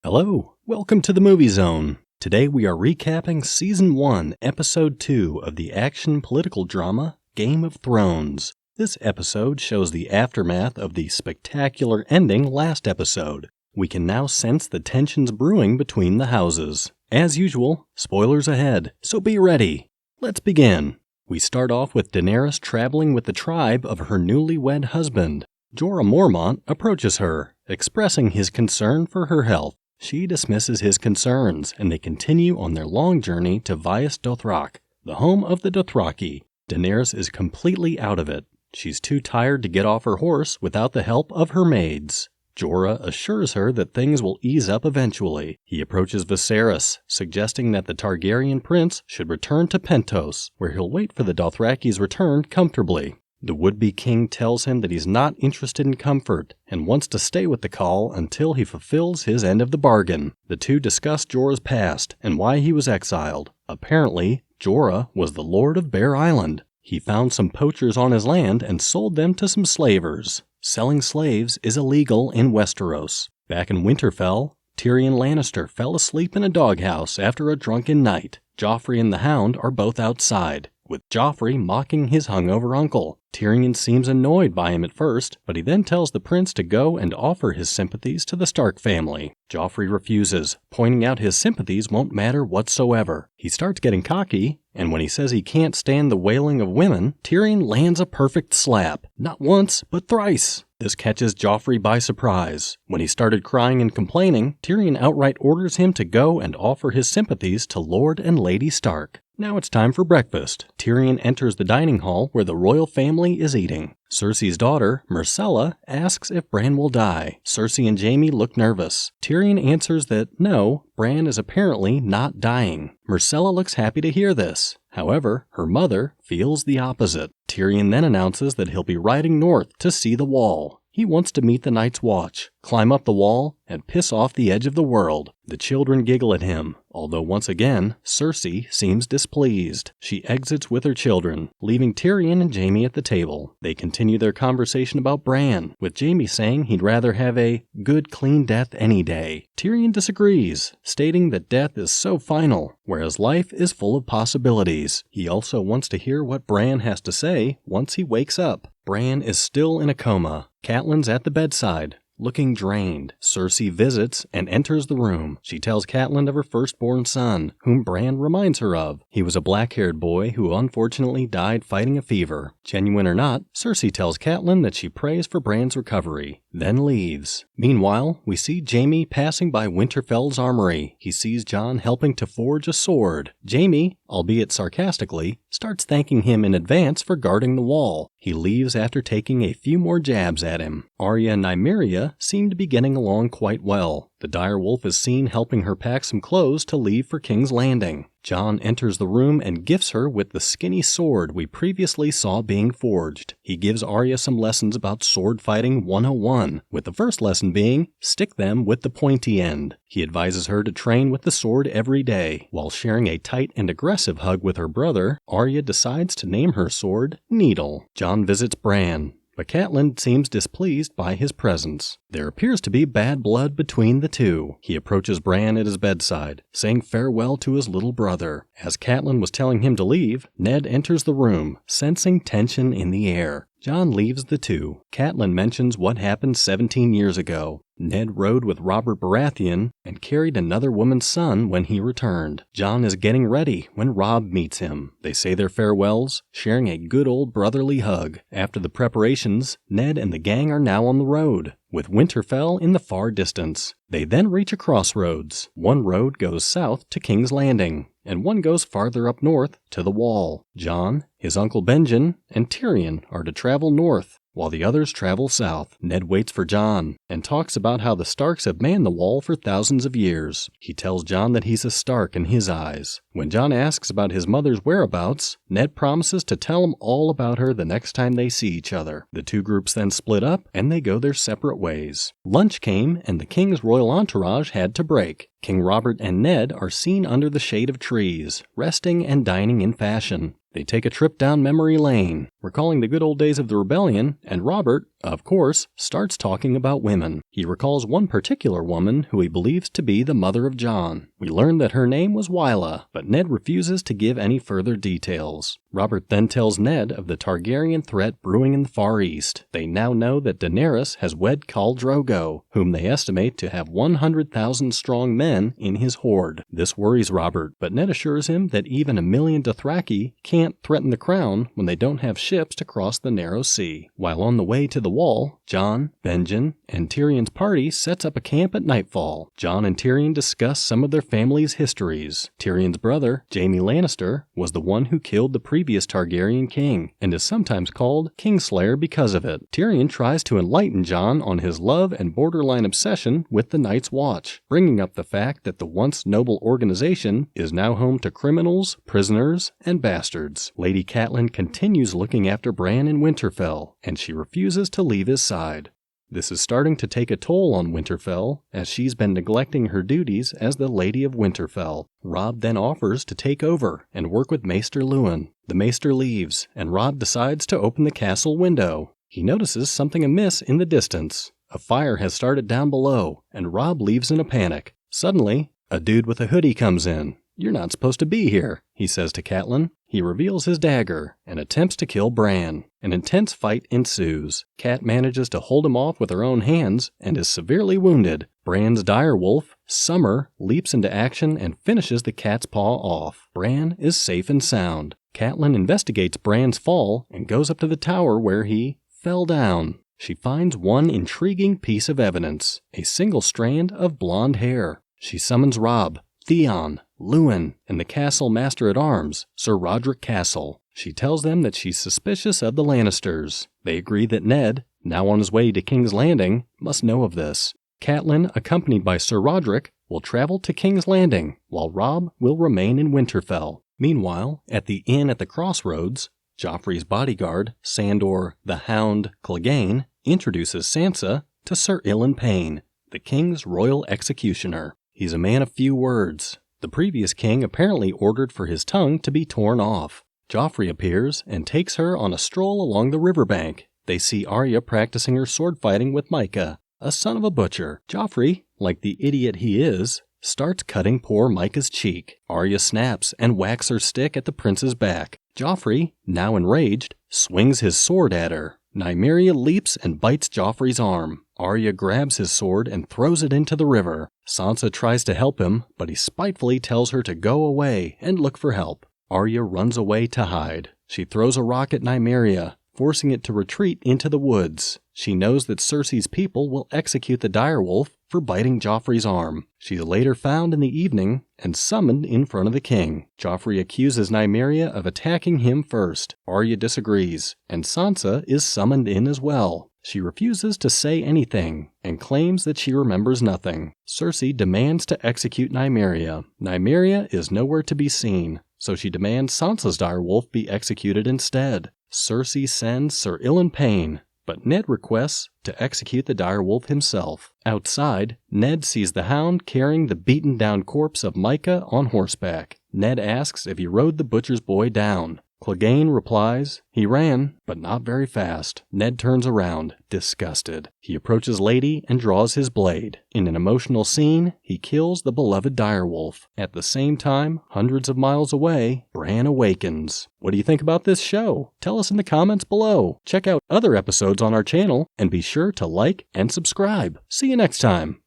Hello, welcome to the Movie Zone. Today we are recapping Season 1, Episode 2 of the action political drama Game of Thrones. This episode shows the aftermath of the spectacular ending last episode. We can now sense the tensions brewing between the houses. As usual, spoilers ahead, so be ready. Let's begin. We start off with Daenerys traveling with the tribe of her newlywed husband. Jorah Mormont approaches her, expressing his concern for her health. She dismisses his concerns, and they continue on their long journey to Vaes Dothrak, the home of the Dothraki. Daenerys is completely out of it. She's too tired to get off her horse without the help of her maids. Jorah assures her that things will ease up eventually. He approaches Viserys, suggesting that the Targaryen prince should return to Pentos, where he'll wait for the Dothraki's return comfortably. The would-be king tells him that he's not interested in comfort and wants to stay with the Khal until he fulfills his end of the bargain. The two discuss Jorah's past and why he was exiled. Apparently, Jorah was the Lord of Bear Island. He found some poachers on his land and sold them to some slavers. Selling slaves is illegal in Westeros. Back in Winterfell, Tyrion Lannister fell asleep in a doghouse after a drunken night. Joffrey and the Hound are both outside, with Joffrey mocking his hungover uncle. Tyrion seems annoyed by him at first, but he then tells the prince to go and offer his sympathies to the Stark family. Joffrey refuses, pointing out his sympathies won't matter whatsoever. He starts getting cocky, and when he says he can't stand the wailing of women, Tyrion lands a perfect slap. Not once, but thrice. This catches Joffrey by surprise. When he started crying and complaining, Tyrion outright orders him to go and offer his sympathies to Lord and Lady Stark. Now it's time for breakfast. Tyrion enters the dining hall where the royal family is eating. Cersei's daughter, Myrcella, asks if Bran will die. Cersei and Jaime look nervous. Tyrion answers that no, Bran is apparently not dying. Myrcella looks happy to hear this. However, her mother feels the opposite. Tyrion then announces that he'll be riding north to see the Wall. He wants to meet the Night's Watch, climb up the Wall, and piss off the edge of the world. The children giggle at him, although once again, Cersei seems displeased. She exits with her children, leaving Tyrion and Jaime at the table. They continue their conversation about Bran, with Jaime saying he'd rather have a good, clean death any day. Tyrion disagrees, stating that death is so final, whereas life is full of possibilities. He also wants to hear what Bran has to say once he wakes up. Bran is still in a coma. Catelyn's at the bedside, looking drained. Cersei visits and enters the room. She tells Catelyn of her firstborn son, whom Bran reminds her of. He was a black-haired boy who unfortunately died fighting a fever. Genuine or not, Cersei tells Catelyn that she prays for Bran's recovery, then leaves. Meanwhile, we see Jaime passing by Winterfell's armory. He sees Jon helping to forge a sword. Jaime, albeit sarcastically, starts thanking him in advance for guarding the Wall. He leaves after taking a few more jabs at him. Arya and Nymeria seem to be getting along quite well. The direwolf is seen helping her pack some clothes to leave for King's Landing. Jon enters the room and gifts her with the skinny sword we previously saw being forged. He gives Arya some lessons about sword fighting 101, with the first lesson being, stick them with the pointy end. He advises her to train with the sword every day. While sharing a tight and aggressive hug with her brother, Arya decides to name her sword Needle. Jon visits Bran, but Catelyn seems displeased by his presence. There appears to be bad blood between the two. He approaches Bran at his bedside, saying farewell to his little brother. As Catelyn was telling him to leave, Ned enters the room, sensing tension in the air. Jon leaves the two. Catelyn mentions what happened 17 years ago. Ned rode with Robert Baratheon and carried another woman's son when he returned. Jon is getting ready when Robb meets him. They say their farewells, sharing a good old brotherly hug. After the preparations, Ned and the gang are now on the road, with Winterfell in the far distance. They then reach a crossroads. One road goes south to King's Landing, and one goes farther up north to the Wall. Jon, his uncle Benjen, and Tyrion are to travel north, while the others travel south. Ned waits for Jon and talks about how the Starks have manned the Wall for thousands of years. He tells Jon that he's a Stark in his eyes. When Jon asks about his mother's whereabouts, Ned promises to tell him all about her the next time they see each other. The two groups then split up and they go their separate ways. Lunch came and the king's royal entourage had to break. King Robert and Ned are seen under the shade of trees, resting and dining in fashion. They take a trip down memory lane, recalling the good old days of the rebellion, and Robert, of course, starts talking about women. He recalls one particular woman who he believes to be the mother of Jon. We learn that her name was Wylla, but Ned refuses to give any further details. Robert then tells Ned of the Targaryen threat brewing in the Far East. They now know that Daenerys has wed Khal Drogo, whom they estimate to have 100,000 strong men in his horde. This worries Robert, but Ned assures him that even 1,000,000 Dothraki can't threaten the crown when they don't have ships to cross the narrow sea. While on the way to the Wall, Jon, Benjen, and Tyrion's party sets up a camp at nightfall. Jon and Tyrion discuss some of their family's histories. Tyrion's brother, Jaime Lannister, was the one who killed the previous Targaryen king, and is sometimes called Kingslayer because of it. Tyrion tries to enlighten Jon on his love and borderline obsession with the Night's Watch, bringing up the fact that the once noble organization is now home to criminals, prisoners, and bastards. Lady Catelyn continues looking after Bran in Winterfell, and she refuses to leave his side. This is starting to take a toll on Winterfell, as she's been neglecting her duties as the Lady of Winterfell. Robb then offers to take over and work with Maester Luwin. The Maester leaves, and Robb decides to open the castle window. He notices something amiss in the distance. A fire has started down below, and Robb leaves in a panic. Suddenly, a dude with a hoodie comes in. "You're not supposed to be here," he says to Catelyn. He reveals his dagger and attempts to kill Bran. An intense fight ensues. Cat manages to hold him off with her own hands and is severely wounded. Bran's direwolf, Summer, leaps into action and finishes the cat's paw off. Bran is safe and sound. Catelyn investigates Bran's fall and goes up to the tower where he fell down. She finds one intriguing piece of evidence, a single strand of blonde hair. She summons Robb, Theon, Luwin, and the castle master-at-arms, Sir Roderick Castle. She tells them that she's suspicious of the Lannisters. They agree that Ned, now on his way to King's Landing, must know of this. Catelyn, accompanied by Sir Roderick, will travel to King's Landing, while Robb will remain in Winterfell. Meanwhile, at the inn at the crossroads, Joffrey's bodyguard, Sandor the Hound Clegane, introduces Sansa to Sir Ilyn Payne, the king's royal executioner. He's a man of few words. The previous king apparently ordered for his tongue to be torn off. Joffrey appears and takes her on a stroll along the riverbank. They see Arya practicing her sword fighting with Micah, a son of a butcher. Joffrey, like the idiot he is, starts cutting poor Micah's cheek. Arya snaps and whacks her stick at the prince's back. Joffrey, now enraged, swings his sword at her. Nymeria leaps and bites Joffrey's arm. Arya grabs his sword and throws it into the river. Sansa tries to help him, but he spitefully tells her to go away and look for help. Arya runs away to hide. She throws a rock at Nymeria, forcing it to retreat into the woods. She knows that Cersei's people will execute the direwolf for biting Joffrey's arm. She's later found in the evening and summoned in front of the king. Joffrey accuses Nymeria of attacking him first. Arya disagrees, and Sansa is summoned in as well. She refuses to say anything and claims that she remembers nothing. Cersei demands to execute Nymeria. Nymeria is nowhere to be seen, so she demands Sansa's direwolf be executed instead. Cersei sends Sir Ilyn Payne, but Ned requests to execute the direwolf himself. Outside, Ned sees the Hound carrying the beaten-down corpse of Micah on horseback. Ned asks if he rode the butcher's boy down. Clegane replies he ran, but not very fast. Ned turns around, disgusted. He approaches Lady and draws his blade. In an emotional scene, he kills the beloved direwolf. At the same time, hundreds of miles away, Bran awakens. What do you think about this show? Tell us in the comments below. Check out other episodes on our channel, and be sure to like and subscribe. See you next time.